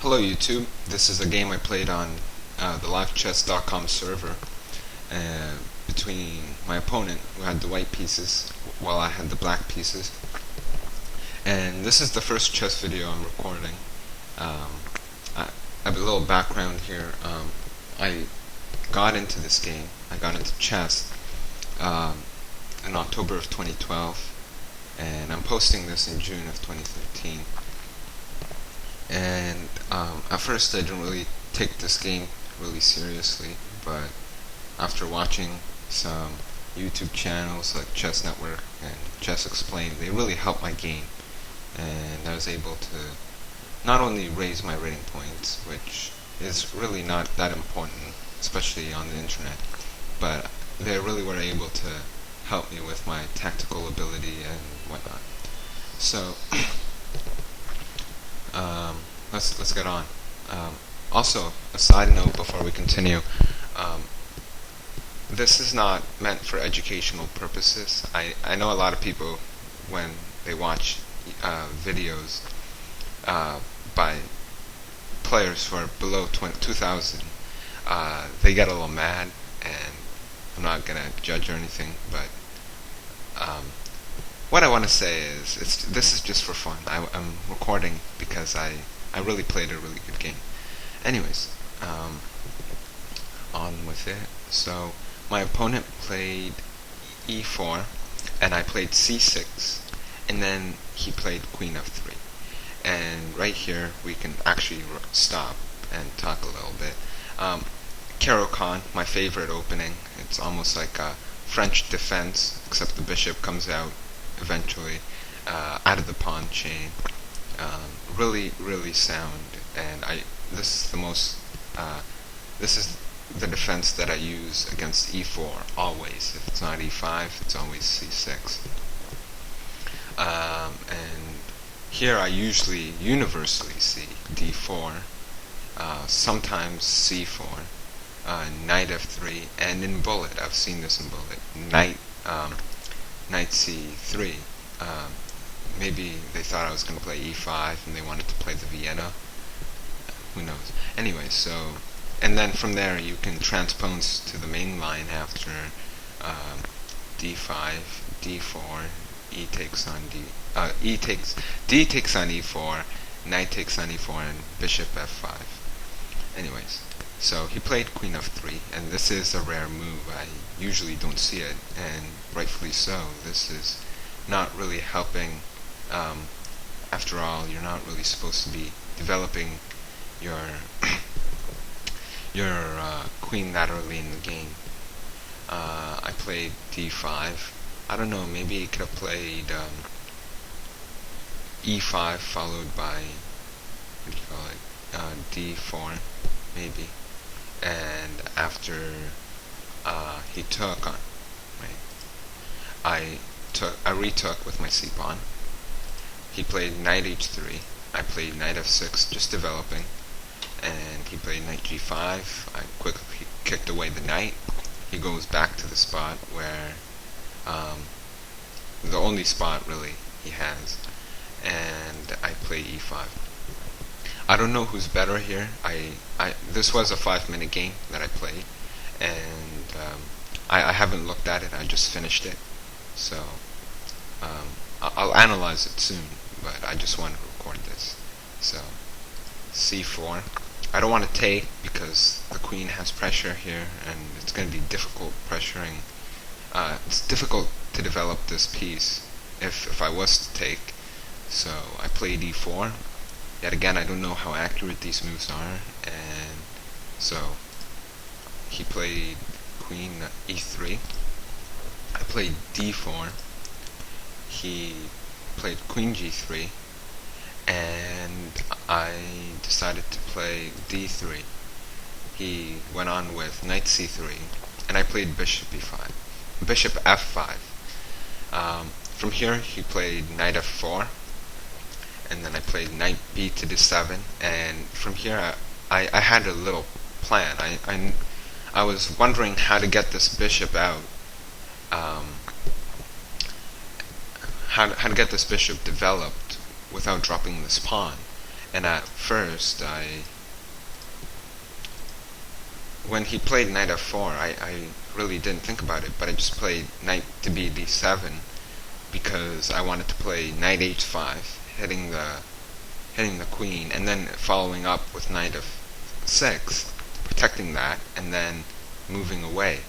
Hello YouTube, this is a game I played on the livechess.com server between my opponent who had the white pieces while I had the black pieces. And this is the first chess video I'm recording. I have a little background here. I got into this game, I got into chess in October of 2012, and I'm posting this in June of 2013. And at first I didn't really take this game really seriously, but after watching some YouTube channels like Chess Network and Chess Explained, they really helped my game, and I was able to not only raise my rating points, which is really not that important, especially on the internet, but they really were able to help me with my tactical ability and whatnot. So let's get on. Also, a side note before we continue, this is not meant for educational purposes. I know a lot of people, when they watch videos by players who are below 2000, they get a little mad, and I'm not going to judge or anything, but what I want to say is, this is just for fun. I'm recording because I really played a really good game. Anyways, on with it. So, my opponent played e4, and I played c6, and then he played queen f3. And right here, we can actually stop and talk a little bit. Caro-kann, my favorite opening. It's almost like a French defense, except the bishop comes out eventually out of the pawn chain. Really sound, and this is the defense that I use against e4 always. If it's not e5, it's always c6. And here I universally see d4, sometimes c4, knight f3, and in bullet, I've seen this in bullet, knight c3. Maybe they thought I was going to play e5 and they wanted to play the Vienna. Who knows? Anyway, so, and then from there you can transpose to the main line after d5, d4, d takes on e4, knight takes on e4, and bishop f5. Anyways, so he played queen f3, and this is a rare move. I usually don't see it, and rightfully so. This is not really helping. After all, you're not really supposed to be developing your queen that early in the game. I played d5. I don't know, maybe he could have played e5 followed by, what do you call it, d4, maybe. And after he took on, right, I retook with my c-pawn. He played knight h3. I played knight f6, just developing. And he played knight g5. I quickly kicked away the knight. He goes back to the spot where, the only spot really he has. And I play e5. I don't know who's better here. This was a 5-minute game that I played, and I haven't looked at it. I just finished it. So I'll analyze it soon, but I just want to record this. So c4. I don't want to take because the queen has pressure here, and it's going to be difficult pressuring. It's difficult to develop this piece if I was to take. So I played e4. Yet again, I don't know how accurate these moves are, and so he played queen e3. I played d4. He played queen g3, and I decided to play d3. He went on with knight c3, and I played bishop f5. From here, he played knight f4, and then I played knight b to d7, and from here I had a little plan. I was wondering how to get this bishop out, how to get this bishop developed without dropping this pawn, And at first, when he played knight f4, I really didn't think about it, but I just played knight to b d7 because I wanted to play knight h5, hitting the queen, and then following up with knight f6, protecting that, and then moving away,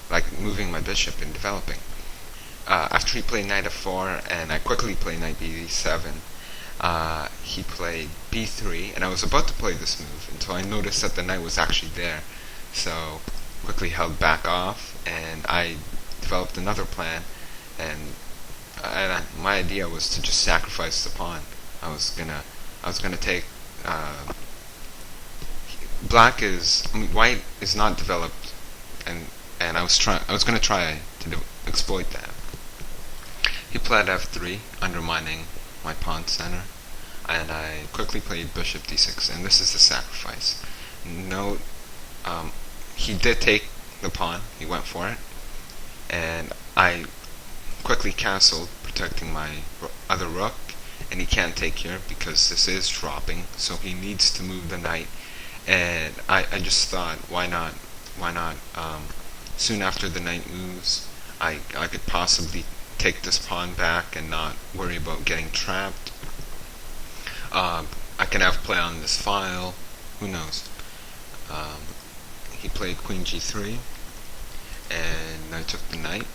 like moving my bishop and developing. After he played knight f4, and I quickly played knight b7, he played b3, and I was about to play this move until I noticed that the knight was actually there. So quickly held back off, and I developed another plan, and my idea was to just sacrifice the pawn. I was gonna take white is not developed, and I was gonna try to exploit that. He played f3, undermining my pawn center, and I quickly played bishop d6, and this is the sacrifice. Note, he did take the pawn, he went for it, and I quickly castled, protecting my other rook, and he can't take here because this is dropping, so he needs to move the knight, and I just thought, why not, soon after the knight moves, I could possibly take this pawn back and not worry about getting trapped. I can have play on this file, who knows. He played queen g3, and I took the knight.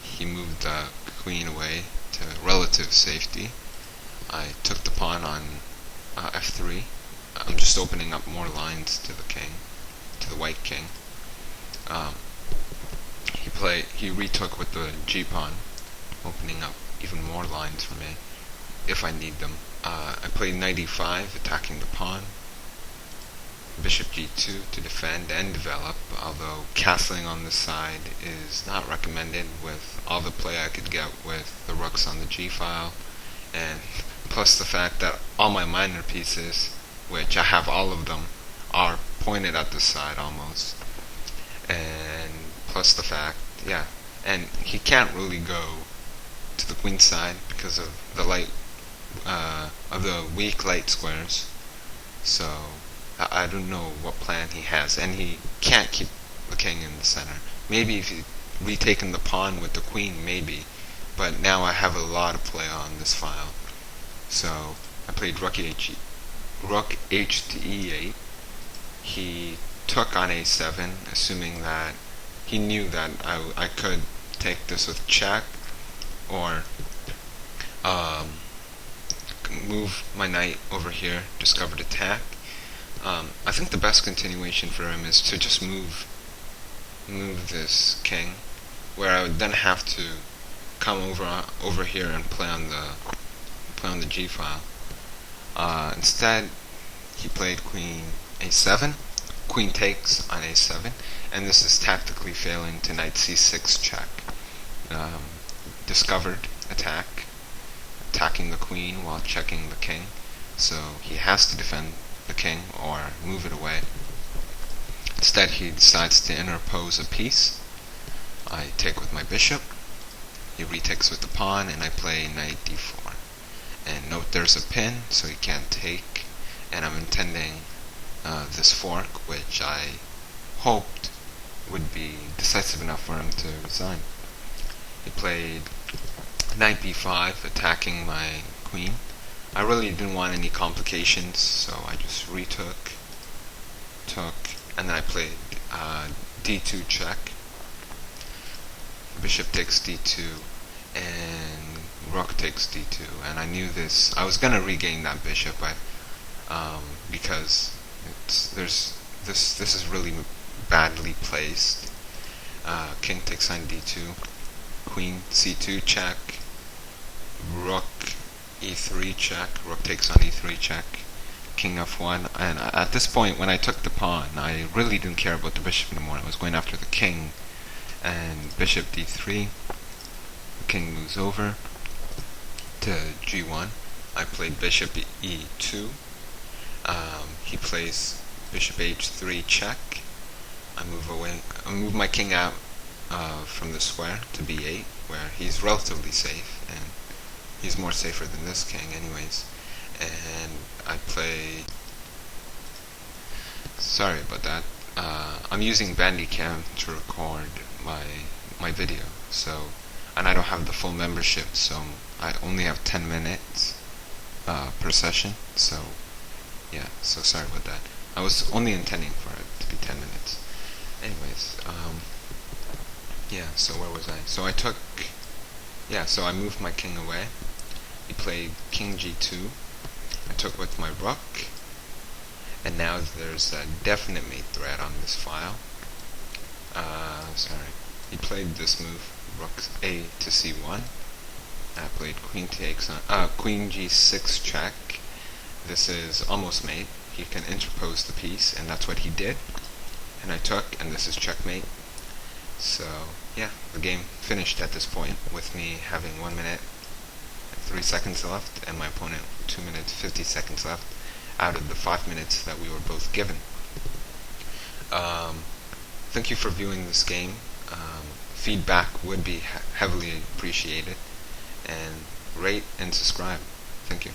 He moved the queen away to relative safety. I took the pawn on f3. I'm just opening up more lines to the king, to the white king. He retook with the g pawn, opening up even more lines for me if I need them. I played knight e5, attacking the pawn. Bishop g2 to defend and develop, although castling on this side is not recommended with all the play I could get with the rooks on the g-file, and plus the fact that all my minor pieces, which I have all of them, are pointed at this side almost, and plus the fact, and he can't really go to the queen side because of the weak light squares, so I don't know what plan he has, and he can't keep the king in the center. Maybe if he'd retaken the pawn with the queen, maybe, but now I have a lot of play on this file. So I played rook h to e8. He took on a7, assuming that he knew that I could take this with check, or move my knight over here, discovered attack. I think the best continuation for him is to just move this king, where I would then have to come over here and play on the g file. Instead, he played queen a7, queen takes on a7, and this is tactically failing to knight c6 check. Discovered attack, attacking the queen while checking the king, so he has to defend the king or move it away. Instead, he decides to interpose a piece. I take with my bishop, he retakes with the pawn, and I play knight d4. And note there's a pin, so he can't take, and I'm intending this fork, which I hoped would be decisive enough for him to resign. He played knight b5, attacking my queen. I really didn't want any complications, so I just retook, and then I played d2 check. Bishop takes d2, and rook takes d2, and I knew this. I was gonna regain that bishop, because this is really badly placed. King takes on d2, queen c2 check, rook e3 check, rook takes on e3 check, king f1, and at this point, when I took the pawn, I really didn't care about the bishop anymore. I was going after the king, and bishop d3, the king moves over to g1. I played bishop e2. He plays bishop h3 check. I move my king out from the square to b8, where he's relatively safe, and he's more safer than this king anyways. and I play. Sorry about that. I'm using Bandicam to record my video, so, and I don't have the full membership, so I only have 10 minutes per session. So yeah, so sorry about that. I was only intending for it to be 10 minutes. Anyways, yeah. So where was I? So so I moved my king away. He played king g2. I took with my rook, and now there's a definite mate threat on this file. Sorry. He played this move, rook a to c1. I played queen takes on, queen g6 check. This is almost mate. He can interpose the piece, and that's what he did. And I took, and this is checkmate. So yeah, the game finished at this point with me having 1 minute and 3 seconds left, and my opponent 2 minutes 50 seconds left out of the 5 minutes that we were both given. Thank you for viewing this game. Feedback would be heavily appreciated, and rate and subscribe. Thank you.